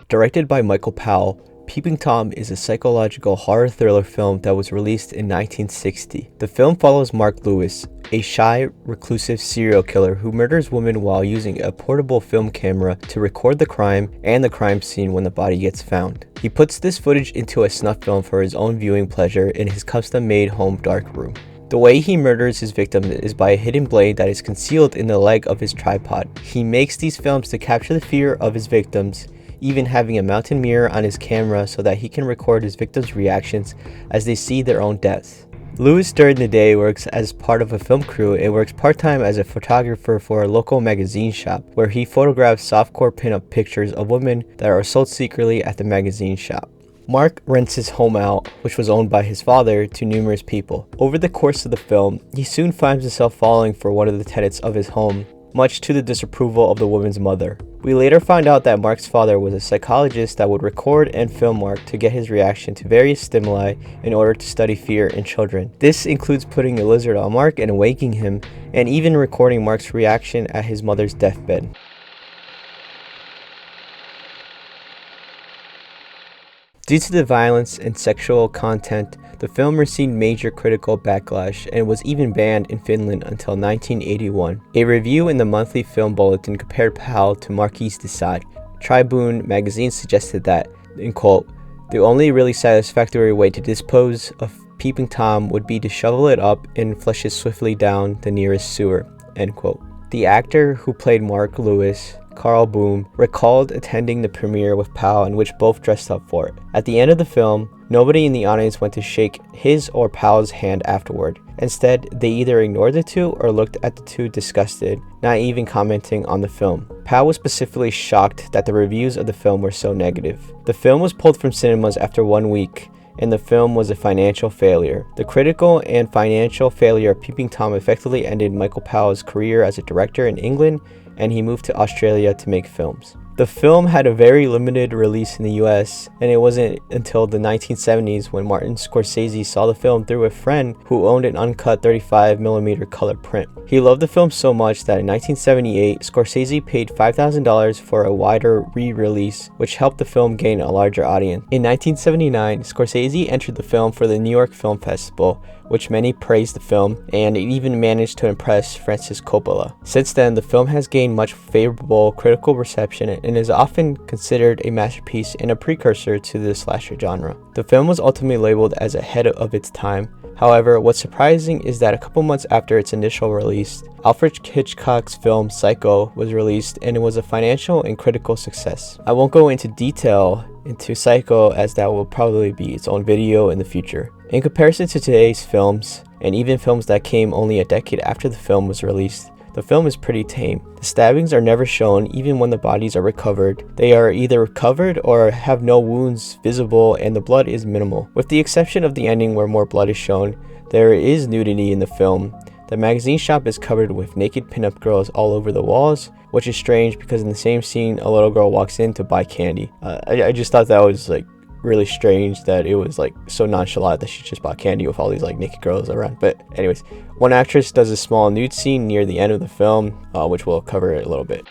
Directed by Michael Powell, Peeping Tom is a psychological horror thriller film that was released in 1960. The film follows Mark Lewis, a shy, reclusive serial killer who murders women while using a portable film camera to record the crime and the crime scene when the body gets found. He puts this footage into a snuff film for his own viewing pleasure in his custom-made home dark room. The way he murders his victims is by a hidden blade that is concealed in the leg of his tripod. He makes these films to capture the fear of his victims, even having a mounted mirror on his camera so that he can record his victims' reactions as they see their own deaths. Lewis during the day works as part of a film crew and works part-time as a photographer for a local magazine shop where he photographs softcore pinup pictures of women that are sold secretly at the magazine shop. Mark rents his home out, which was owned by his father, to numerous people. Over the course of the film, he soon finds himself falling for one of the tenants of his home, much to the disapproval of the woman's mother. We later find out that Mark's father was a psychologist that would record and film Mark to get his reaction to various stimuli in order to study fear in children. This includes putting a lizard on Mark and waking him, and even recording Mark's reaction at his mother's deathbed. Due to the violence and sexual content, the film received major critical backlash and was even banned in Finland until 1981. A review in the monthly film bulletin compared Powell to Marquis de Sade. Tribune magazine suggested that, in quote, "the only really satisfactory way to dispose of Peeping Tom would be to shovel it up and flush it swiftly down the nearest sewer," end quote. The actor who played Mark Lewis, Carl Boom, recalled attending the premiere with Powell in which both dressed up for it. At the end of the film, nobody in the audience went to shake his or Powell's hand afterward. Instead, they either ignored the two or looked at the two disgusted, not even commenting on the film. Powell was specifically shocked that the reviews of the film were so negative. The film was pulled from cinemas after 1 week, and the film was a financial failure. The critical and financial failure of Peeping Tom effectively ended Michael Powell's career as a director in England, and he moved to Australia to make films. The film had a very limited release in the US, and it wasn't until the 1970s when Martin Scorsese saw the film through a friend who owned an uncut 35mm color print. He loved the film so much that in 1978, Scorsese paid $5,000 for a wider re-release, which helped the film gain a larger audience. In 1979, Scorsese entered the film for the New York Film Festival, which many praised the film, and it even managed to impress Francis Coppola. Since then, the film has gained much favorable critical reception and is often considered a masterpiece and a precursor to the slasher genre. The film was ultimately labeled as ahead of its time. However, what's surprising is that a couple months after its initial release, Alfred Hitchcock's film Psycho was released, and it was a financial and critical success. I won't go into detail into Psycho, as that will probably be its own video in the future. In comparison to today's films, and even films that came only a decade after the film was released, the film is pretty tame. The stabbings are never shown even when the bodies are recovered. They are either recovered or have no wounds visible, and the blood is minimal. With the exception of the ending where more blood is shown, there is nudity in the film. The magazine shop is covered with naked pinup girls all over the walls, which is strange because in the same scene, a little girl walks in to buy candy. I just thought that was really strange that it was so nonchalant that she just bought candy with all these naked girls around. But anyways, one actress does a small nude scene near the end of the film, which we'll cover a little bit.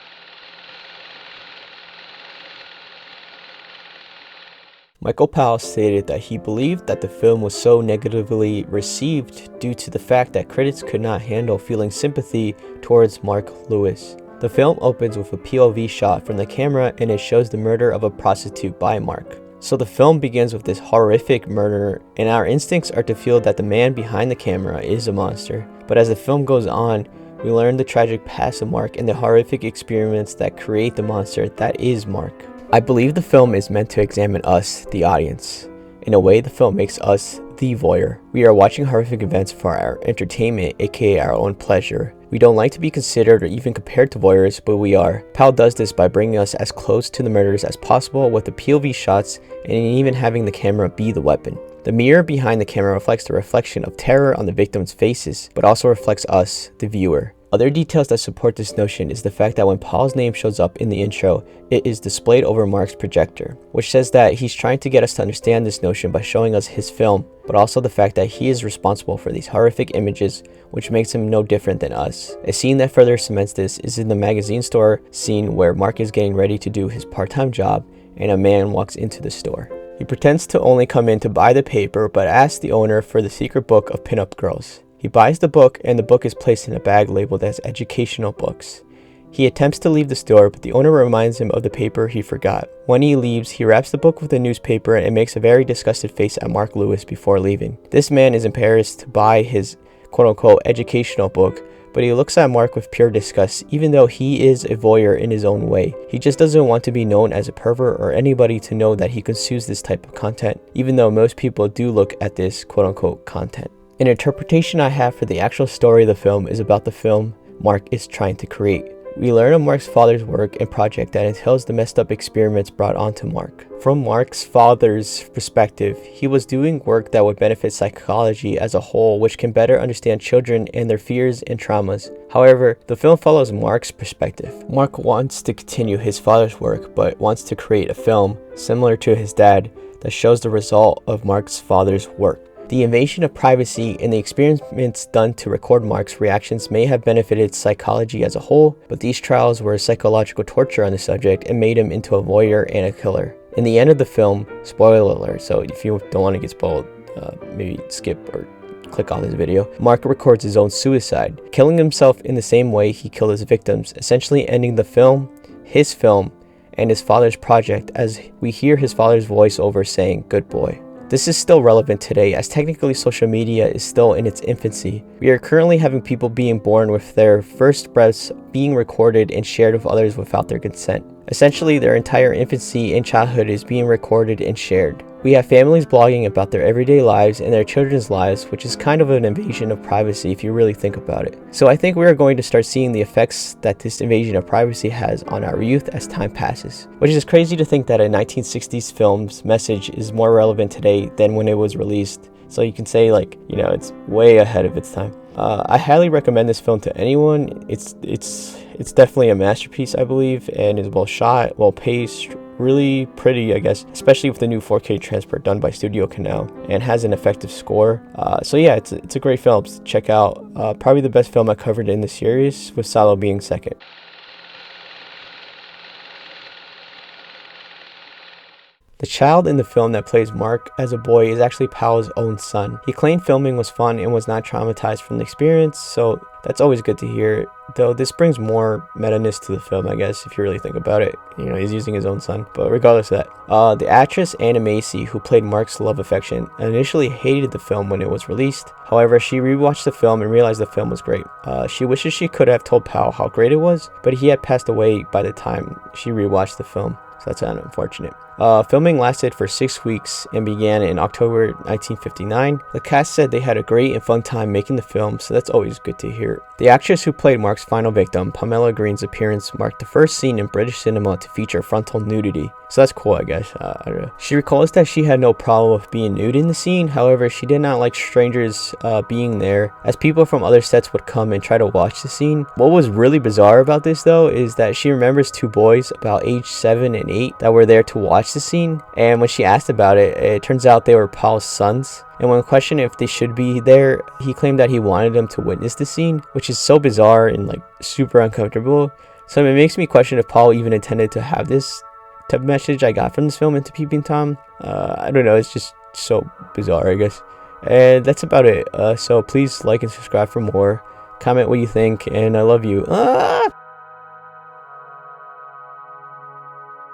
Michael Powell stated that he believed that the film was so negatively received due to the fact that critics could not handle feeling sympathy towards Mark Lewis. The film opens with a POV shot from the camera, and it shows the murder of a prostitute by Mark. So the film begins with this horrific murder, and our instincts are to feel that the man behind the camera is a monster. But as the film goes on, we learn the tragic past of Mark and the horrific experiments that create the monster that is Mark. I believe the film is meant to examine us, the audience. In a way, the film makes us the voyeur. We are watching horrific events for our entertainment, aka our own pleasure. We don't like to be considered or even compared to voyeurs, but we are. Powell does this by bringing us as close to the murders as possible with the POV shots and even having the camera be the weapon. The mirror behind the camera reflects the reflection of terror on the victims' faces, but also reflects us, the viewer. Other details that support this notion is the fact that when Paul's name shows up in the intro, it is displayed over Mark's projector, which says that he's trying to get us to understand this notion by showing us his film, but also the fact that he is responsible for these horrific images, which makes him no different than us. A scene that further cements this is in the magazine store scene where Mark is getting ready to do his part-time job and a man walks into the store. He pretends to only come in to buy the paper, but asks the owner for the secret book of pinup girls. He buys the book, and the book is placed in a bag labeled as educational books. He attempts to leave the store, but the owner reminds him of the paper he forgot. When he leaves, he wraps the book with a newspaper and makes a very disgusted face at Mark Lewis before leaving. This man is embarrassed to buy his quote-unquote educational book, but he looks at Mark with pure disgust, even though he is a voyeur in his own way. He just doesn't want to be known as a pervert or anybody to know that he consumes this type of content, even though most people do look at this quote-unquote content. An interpretation I have for the actual story of the film is about the film Mark is trying to create. We learn of Mark's father's work and project that entails the messed up experiments brought onto Mark. From Mark's father's perspective, he was doing work that would benefit psychology as a whole, which can better understand children and their fears and traumas. However, the film follows Mark's perspective. Mark wants to continue his father's work, but wants to create a film similar to his dad that shows the result of Mark's father's work. The invasion of privacy and the experiments done to record Mark's reactions may have benefited psychology as a whole, but these trials were psychological torture on the subject and made him into a voyeur and a killer. In the end of the film, spoiler alert, so if you don't want to get spoiled, maybe skip or click off this video, Mark records his own suicide, killing himself in the same way he killed his victims, essentially ending the film, his film, and his father's project as we hear his father's voiceover saying, "Good boy." This is still relevant today as technically social media is still in its infancy. We are currently having people being born with their first breaths being recorded and shared with others without their consent. Essentially, their entire infancy and childhood is being recorded and shared. We have families blogging about their everyday lives and their children's lives, which is kind of an invasion of privacy if you really think about it. So I think we are going to start seeing the effects that this invasion of privacy has on our youth as time passes. Which is crazy to think that a 1960s film's message is more relevant today than when it was released. So you can say it's way ahead of its time. I highly recommend this film to anyone. It's definitely a masterpiece, I believe, and is well shot, well paced, really pretty, I guess, especially with the new 4K transport done by Studio Canal, and has an effective score. So yeah, it's a great film to check out. Probably the best film I covered in the series, with Silo being second. The child in the film that plays Mark as a boy is actually Powell's own son. He claimed filming was fun and was not traumatized from the experience, so that's always good to hear. Though this brings more meta-ness to the film, I guess, if you really think about it. He's using his own son. But regardless of that, the actress Anna Macy, who played Mark's love affection, initially hated the film when it was released. However, she rewatched the film and realized the film was great. She wishes she could have told Powell how great it was, but he had passed away by the time she rewatched the film. So that's unfortunate. Filming lasted for 6 weeks and began in October 1959. The cast said they had a great and fun time making the film, so that's always good to hear. The actress who played Mark's final victim, Pamela Green's appearance marked the first scene in British cinema to feature frontal nudity. So that's cool, I guess. I don't know. She recalls that she had no problem with being nude in the scene. However, she did not like strangers being there, as people from other sets would come and try to watch the scene. What was really bizarre about this, though, is that she remembers 2 boys about age 7 and 8 that were there to watch the scene, and when she asked about it, it turns out they were Paul's sons. And when questioned if they should be there, he claimed that he wanted them to witness the scene, which is so bizarre and super uncomfortable. So it makes me question if Paul even intended to have this type of message I got from this film into Peeping Tom. I don't know, it's just so bizarre, I guess. And that's about it. So please like and subscribe for more. Comment what you think, and I love you.